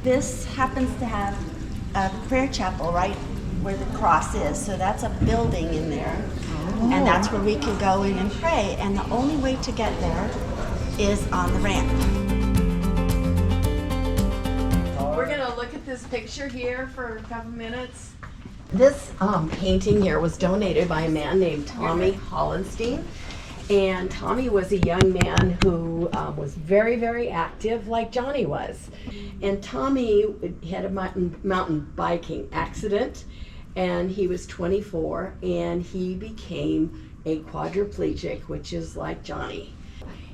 This happens to have a prayer chapel right where the cross is, so that's a building in there, and that's where we can go in and pray, and the only way to get there is on the ramp. We're going to look at this picture here for a couple minutes. This painting here was donated by a man named Tommy Hollenstein. And Tommy was a young man who was very, very active like Johnny was. And Tommy had a mountain biking accident, and he was 24, and he became a quadriplegic, which is like Johnny.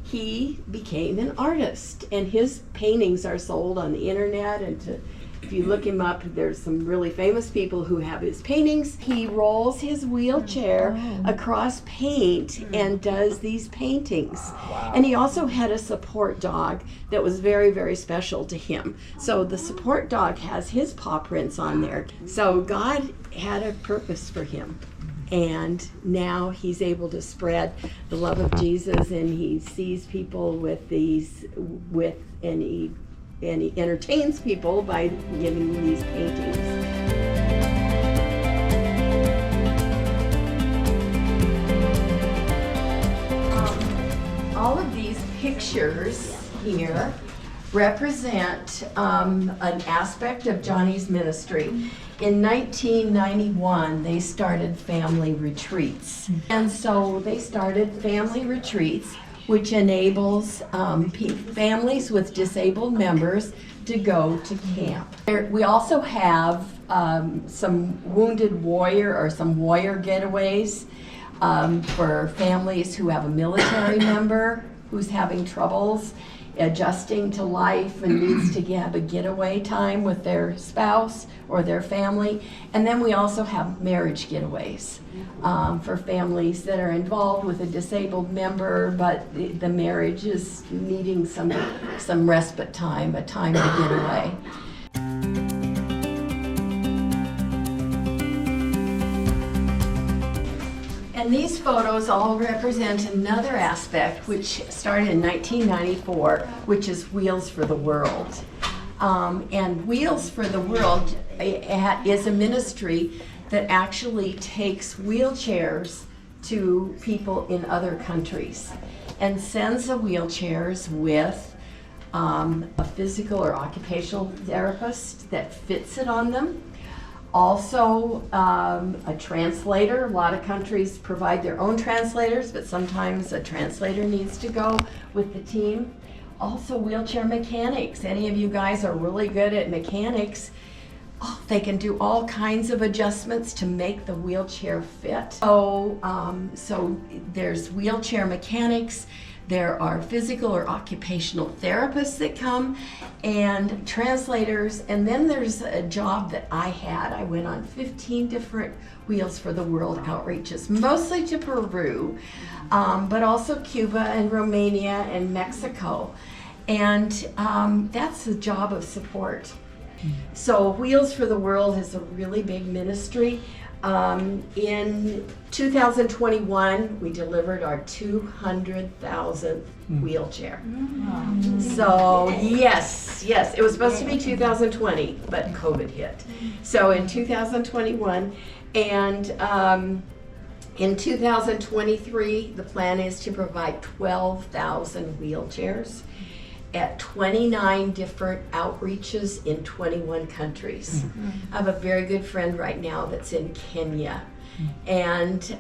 He became an artist, and his paintings are sold on the internet, and if you look him up, there's some really famous people who have his paintings. He rolls his wheelchair across paint and does these paintings. Wow. And he also had a support dog that was very, very special to him. So the support dog has his paw prints on there. So God had a purpose for him. And now he's able to spread the love of Jesus, and he sees people with these, and he entertains people by giving these paintings. All of these pictures here represent an aspect of Johnny's ministry. In 1991, they started family retreats. And so they started family retreats, which enables families with disabled members to go to camp. We also have some wounded warrior or some warrior getaways for families who have a military member who's having troubles adjusting to life and needs to have a getaway time with their spouse or their family. And then we also have marriage getaways for families that are involved with a disabled member, but the marriage is needing some respite time, a time to get away. And these photos all represent another aspect which started in 1994, which is Wheels for the World. And Wheels for the World is a ministry that actually takes wheelchairs to people in other countries and sends the wheelchairs with a physical or occupational therapist that fits it on them. Also, a translator. A lot of countries provide their own translators, but sometimes a translator needs to go with the team. Also, wheelchair mechanics. Any of you guys are really good at mechanics. Oh, they can do all kinds of adjustments to make the wheelchair fit. So there's wheelchair mechanics. There are physical or occupational therapists that come, and translators, and then there's a job that I had. I went on 15 different Wheels for the World outreaches, mostly to Peru, but also Cuba and Romania and Mexico. And that's the job of support. So Wheels for the World is a really big ministry. In 2021, we delivered our 200,000th wheelchair. So yes, it was supposed to be 2020, but COVID hit. So in 2021, and in 2023, the plan is to provide 12,000 wheelchairs at 29 different outreaches in 21 countries. I have a very good friend right now that's in Kenya, and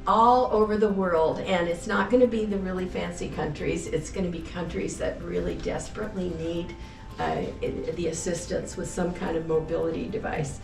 all over the world. And it's not going to be the really fancy countries. It's going to be countries that really desperately need the assistance with some kind of mobility device.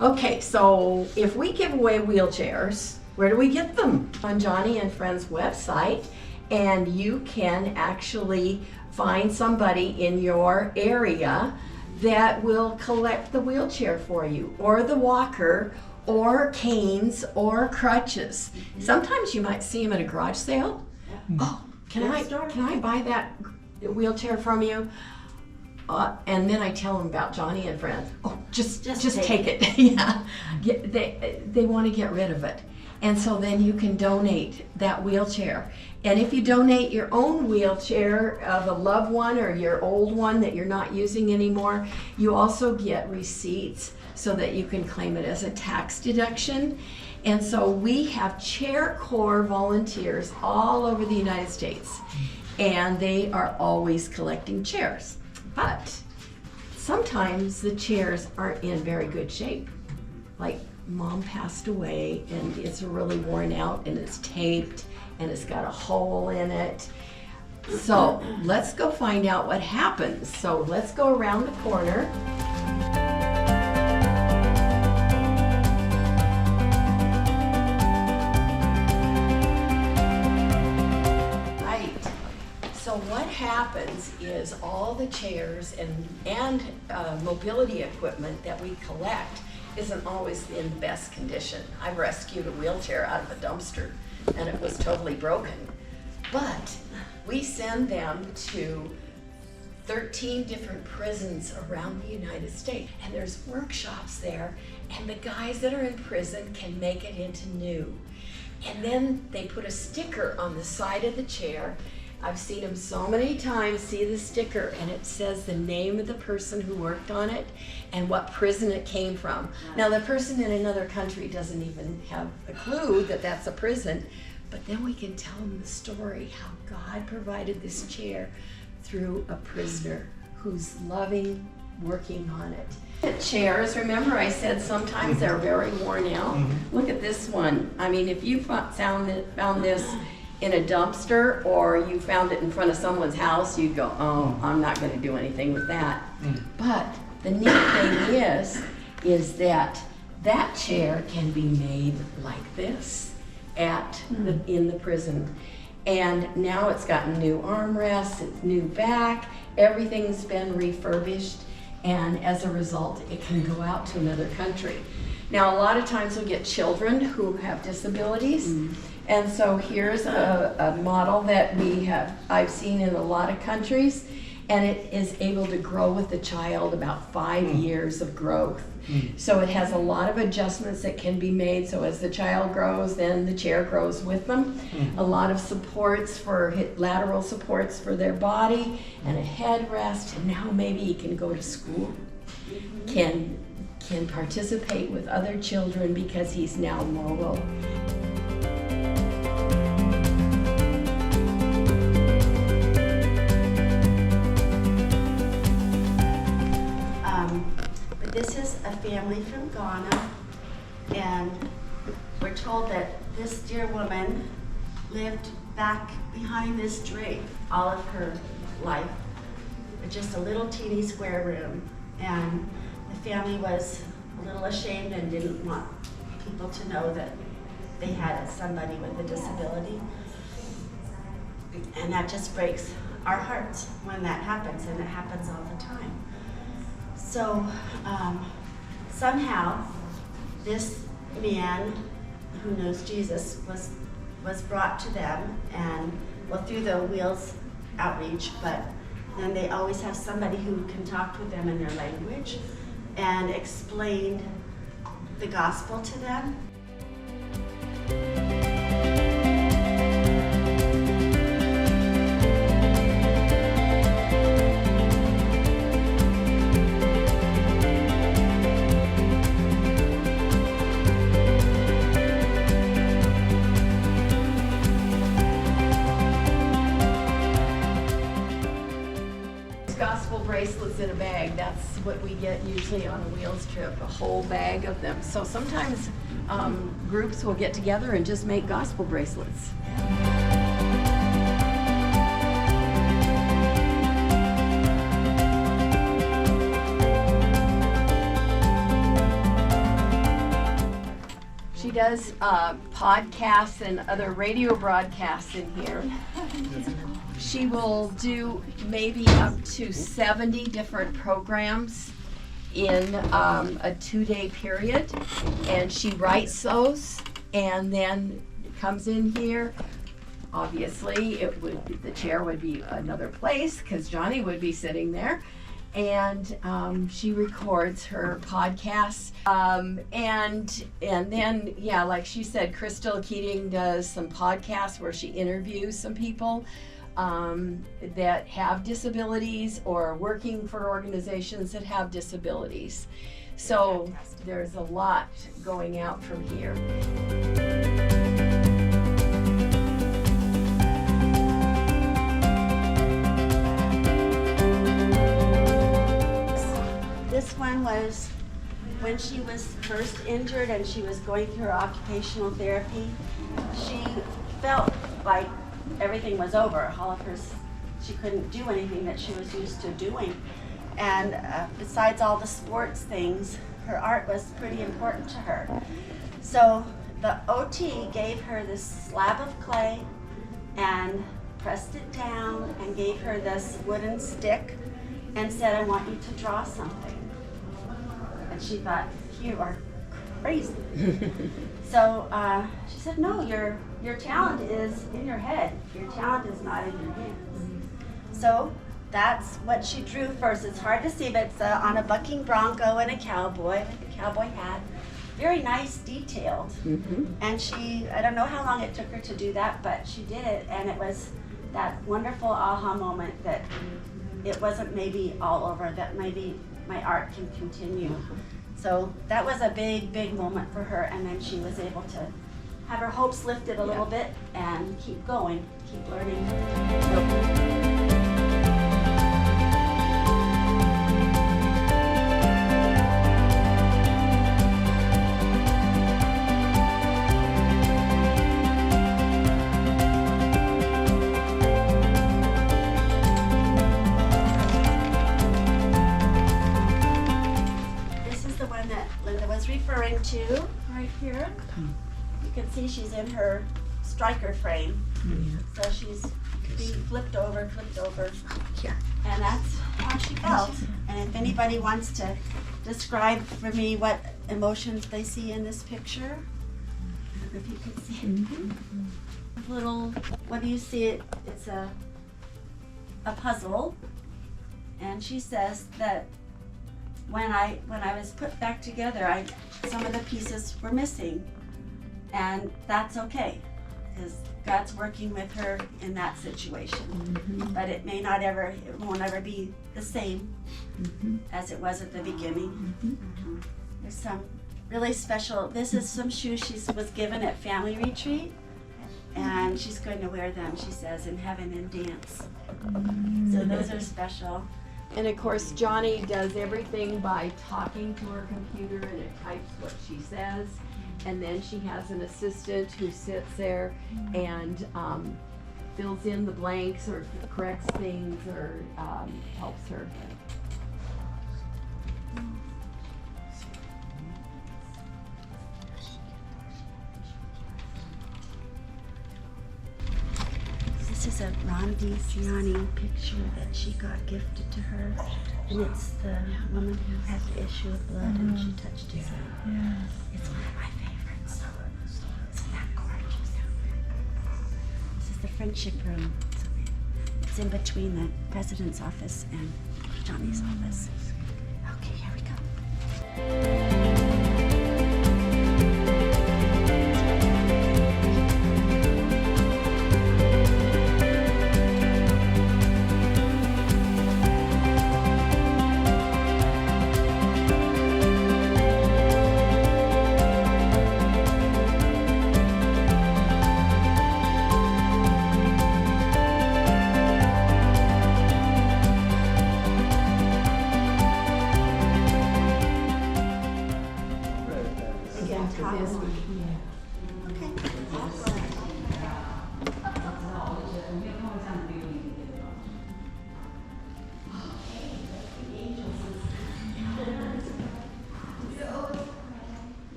Okay, so if we give away wheelchairs, where do we get them? On Joni and Friends website, and you can actually find somebody in your area that will collect the wheelchair for you, or the walker, or canes, or crutches. Sometimes you might see them at a garage sale. Oh, can I buy that wheelchair from you? And then I tell them about Joni and Friends. Oh, just take it. Yeah, they want to get rid of it. And so then you can donate that wheelchair. And if you donate your own wheelchair of a loved one or your old one that you're not using anymore, you also get receipts so that you can claim it as a tax deduction. And so we have Chair Corps volunteers all over the United States, and they are always collecting chairs. But sometimes the chairs aren't in very good shape. Like Mom passed away and it's really worn out and it's taped and it's got a hole in it. So let's go find out what happens. So let's go around the corner. So what happens is all the chairs and mobility equipment that we collect isn't always in the best condition. I rescued a wheelchair out of a dumpster and it was totally broken. But we send them to 13 different prisons around the United States, and there's workshops there, and the guys that are in prison can make it into new. And then they put a sticker on the side of the chair. I've seen them so many times, see the sticker, and it says the name of the person who worked on it and what prison it came from. Now the person in another country doesn't even have a clue that that's a prison, but then we can tell them the story, how God provided this chair through a prisoner who's loving working on it. The chairs, remember I said sometimes they're very worn out? Look at this one. I mean, if you found this in a dumpster or you found it in front of someone's house, you'd go, oh, I'm not going to do anything with that. But the neat thing is that that chair can be made like this in the prison. And now it's gotten new armrests, it's new back, everything's been refurbished, and as a result, it can go out to another country. Now, a lot of times we'll get children who have disabilities. And so here's a model that I've seen in a lot of countries, and it is able to grow with the child about 5 years of growth. So it has a lot of adjustments that can be made, so as the child grows, then the chair grows with them. A lot of supports lateral supports for their body, and a headrest, and now maybe he can go to school, can participate with other children because he's now mobile. This is a family from Ghana, and we're told that this dear woman lived back behind this drape all of her life, with just a little teeny square room. And the family was a little ashamed and didn't want people to know that they had somebody with a disability. And that just breaks our hearts when that happens, and it happens all the time. So somehow this man who knows Jesus was brought to them, and through the Wheels outreach, but then they always have somebody who can talk with them in their language and explain the gospel to them. Bracelets in a bag. That's what we get usually on a Wheels trip, a whole bag of them. So sometimes groups will get together and just make gospel bracelets. She does podcasts and other radio broadcasts in here. She will do maybe up to 70 different programs in a 2-day period, and she writes those and then comes in here. Obviously, the chair would be another place because Johnny would be sitting there, and she records her podcasts. And then, yeah, like she said, Crystal Keating does some podcasts where she interviews some people that have disabilities or are working for organizations that have disabilities. So there's a lot going out from here. This one was when she was first injured and she was going through her occupational therapy. She felt like everything was over. All of her, she couldn't do anything that she was used to doing. And besides all the sports things, her art was pretty important to her. So the OT gave her this slab of clay and pressed it down and gave her this wooden stick and said, I want you to draw something. And she thought, you are crazy. So she said, no, your talent is in your head. Your talent is not in your hands. So that's what she drew first. It's hard to see, but it's on a bucking bronco and a cowboy with a cowboy hat. Very nice, detailed. And she, I don't know how long it took her to do that, but she did it, and it was that wonderful aha moment that it wasn't maybe all over, that maybe my art can continue. So that was a big, big moment for her, and then she was able to have her hopes lifted a little bit and keep going, keep learning. Referring to right here. You can see she's in her striker frame. So she's being flipped over. And that's how she felt. And if anybody wants to describe for me what emotions they see in this picture, if you can see. Little, what do you see? It's a puzzle. And she says that when I was put back together, some of the pieces were missing, and that's okay, because God's working with her in that situation. But it won't ever be the same as it was at the beginning. There's some really special. This is some shoes she was given at family retreat, and she's going to wear them, she says, in heaven and dance. So those are special. And of course, Joni does everything by talking to her computer, and it types what she says. And then she has an assistant who sits there and fills in the blanks or corrects things or helps her. This is a Rondi Siani picture that she got gifted to her, and it's the woman who had the issue of blood and she touched his hand. It's one of my favorites. Isn't that gorgeous? This is the friendship room. It's in between the president's office and Johnny's office. Okay, here we go.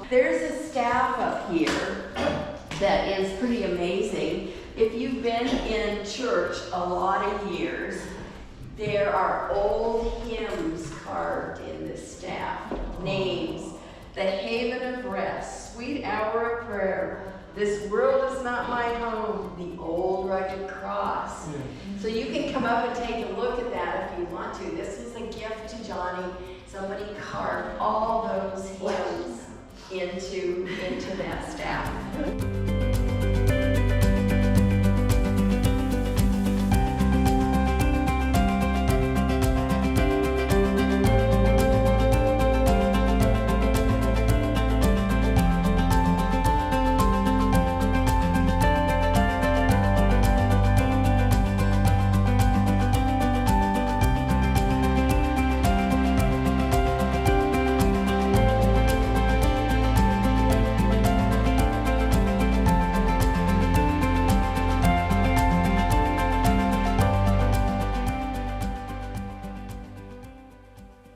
There's a staff up here that is pretty amazing. If you've been in church a lot of years, there are old hymns carved in this staff. Names: The Haven of Rest, Sweet Hour of Prayer, This world is not my home, the old rugged cross. So you can come up and take a look at that if you want to. This is a gift to Johnny. Somebody carved all those hymns into